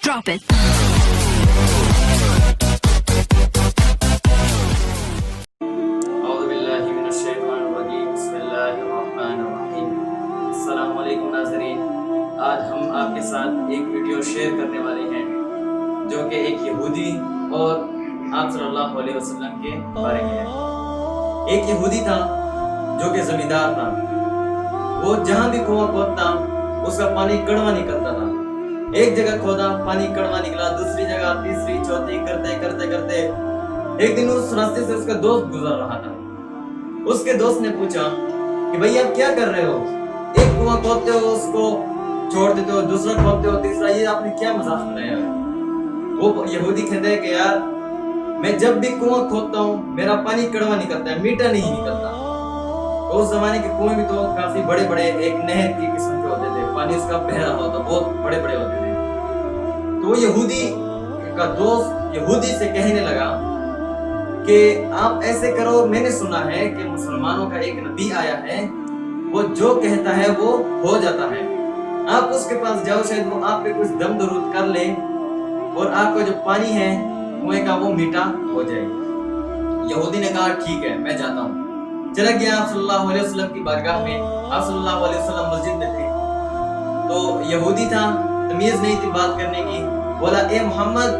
Drop it. अस्सलामुअलैकुम नाज़रीन, आज हम आपके साथ एक वीडियो शेयर करने वाले हैं जो कि एक यहूदी और आप सल्लल्लाहु अलैहि वसल्लम के बारे में है। एक यहूदी था जो कि जमींदार था। वो जहाँ भी कुआं खोदता उसका पानी कड़वा निकलता था। एक जगह खोदा, पानी कड़वा निकला, दूसरी जगह, तीसरी, चौथी, करते करते करते एक दिन उस रास्ते से उसका दोस्त गुजर रहा था। उसके दोस्त ने पूछा कि भाई आप क्या कर रहे हो? एक कुआं खोदते हो, उसको छोड़ देते हो, दूसरा खोदते हो, तीसरा, ये आपने क्या मजाक बनाया है? वो यहूदी कहते हैं कि यार मैं जब भी कुआं खोदता हूँ मेरा पानी कड़वा निकलता है, मीठा नहीं निकलता। उस जमाने के कुएं भी तो काफी बड़े बड़े, एक नहर की किस्म के होते थे, पानी उसका बह रहा होता, बहुत बड़े बड़े होते थे। तो वो यहूदी का दोस्त यहूदी से कहने लगा कि आप ऐसे करो, मैंने सुना है कि मुसलमानों का एक नबी आया है, वो जो कहता है वो हो जाता है। आप उसके पास जाओ, शायद वो आप पे कुछ दम दरूद कर ले और आपका जो पानी है कुएं का वो मीठा हो जाए। यहूदी ने कहा ठीक है, मैं जाता हूँ। चला गया आप सल्लल्लाहु अलैहि वसल्लम की बारगाह में। आप सल्लल्लाहु अलैहि वसल्लम मस्जिद में थे। तो यहूदी था, तमीज नहीं थी बात करने की। बोला ए मोहम्मद,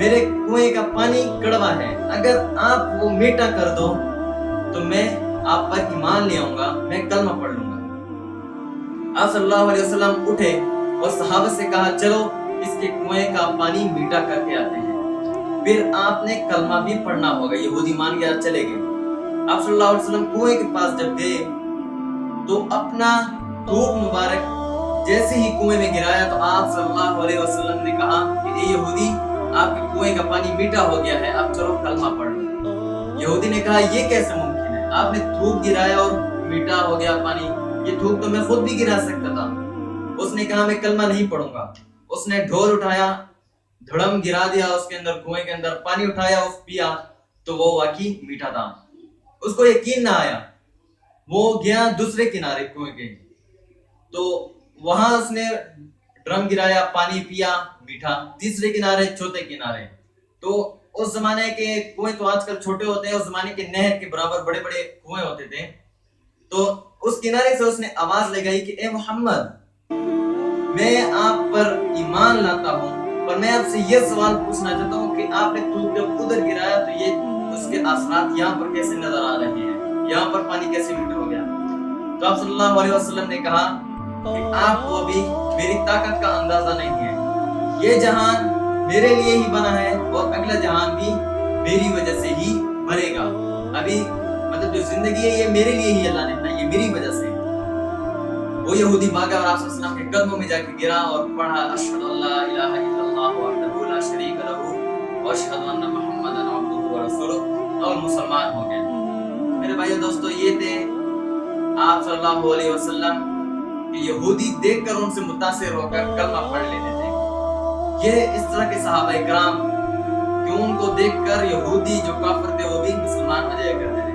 मेरे कुएं का पानी कड़वा है, अगर आप वो मीठा कर दो तो मैं आप पर ईमान ले आऊंगा, मैं कलमा पढ़ लूंगा। आप सल्लल्लाहु अलैहि वसल्लम उठे और सहाबा से कहा चलो इसके कुएं का पानी मीठा करके आते हैं, फिर आपने कलमा भी पढ़ना होगा। यहूदी मान गया, चले गए। आप सल्लल्लाहु अलैहि वसल्लम कुएं के पास जब गए तो अपना थूक मुबारक जैसे ही कुएं में गिराया तो आप सल्लल्लाहु अलैहि वसल्लम ने कहा कि ए यहूदी, आपके कुएं का पानी मीठा हो गया है, अब चलो कलमा पढ़ लो। यहूदी ने कहा ये कैसे मुमकिन है? आपने थूक गिराया और मीठा हो गया पानी, ये थूक तो मैं खुद भी गिरा सकता था। उसने कहा मैं कलमा नहीं पढ़ूंगा। उसने ढोल उठाया, धड़म गिरा दिया उसके अंदर, कुएं के अंदर पानी उठाया, उस पिया तो वो वाकई मीठा था। उसको यकीन ना आया। वो गया दूसरे किनारे कुएं के, तो वहां उसने ड्रम गिराया, पानी पिया, मीठा। तीसरे किनारे, चौथे किनारे, तो उस जमाने के कुएं तो आजकल छोटे होते हैं, उस जमाने के नहर के बराबर बड़े बड़े कुएं होते थे। तो उस किनारे से उसने आवाज लगाई कि ए मोहम्मद, मैं आप पर ईमान लाता हूँ, पर मैं आपसे ये सवाल पूछना चाहता हूँ कि आपने थूक जब उधर गिराया तो ये उसके असरात यहाँ पर कैसे नजर आ रहे हैं, यहाँ पर पानी कैसे मीठा हो गया? तो आप सल्लल्लाहु अलैहि वसल्लम ने कहा कि आपको अभी मेरी ताकत का अंदाजा नहीं है। ये जहान मेरे लिए ही बना है और अगला जहान भी मेरी वजह से ही बनेगा। अभी मतलब जो जिंदगी है ये मेरे लिए ही अल्लाह ने बनाई, ये मेरी वजह से। वो यहूदी भागा और आप सल्लल्लाहु अलैहि वसल्लम के कदमों में जाके गिरा और पढ़ा अशहदु अल्ला इलाहा इल्लल्लाह वहदहु ला शरीका लहू व अशहदु अन्ना मुहम्मदन अब्दुहु व रसूलुहु, और मुसलमान हो गए। मेरे भाइयों दोस्तों, ये थे आप सल्लल्लाहु अलैहि वसल्लम कि यहूदी देखकर उनसे मुतासिर होकर कलमा पढ़ लेते थे। ये इस तरह के सहाबा इकराम कि उनको देखकर यहूदी जो काफिर थे वो भी मुसलमान हो जाया करते थे।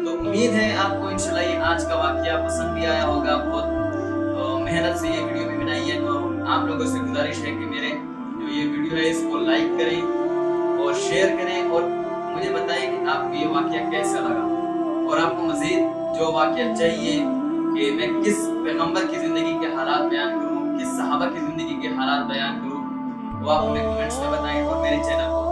तो उम्मीद है आपको इंशाल्लाह ये आज का वाकया पसंद भी आया होगा। बहुत मेहनत से ये वीडियो भी बनाई है, तो आप लोगों से गुजारिश है कि मेरे जो ये वीडियो है इसको लाइक करें और शेयर करें और मुझे बताएं कि आपको ये वाकया कैसा लगा, और आपको मजीद जो वाकया चाहिए कि मैं किस पैगंबर की जिंदगी के हालात बयान करूं, किस सहाबा की जिंदगी के हालात बयान करूं, वो आप हमें कमेंट्स में बताएं और मेरे चैनल को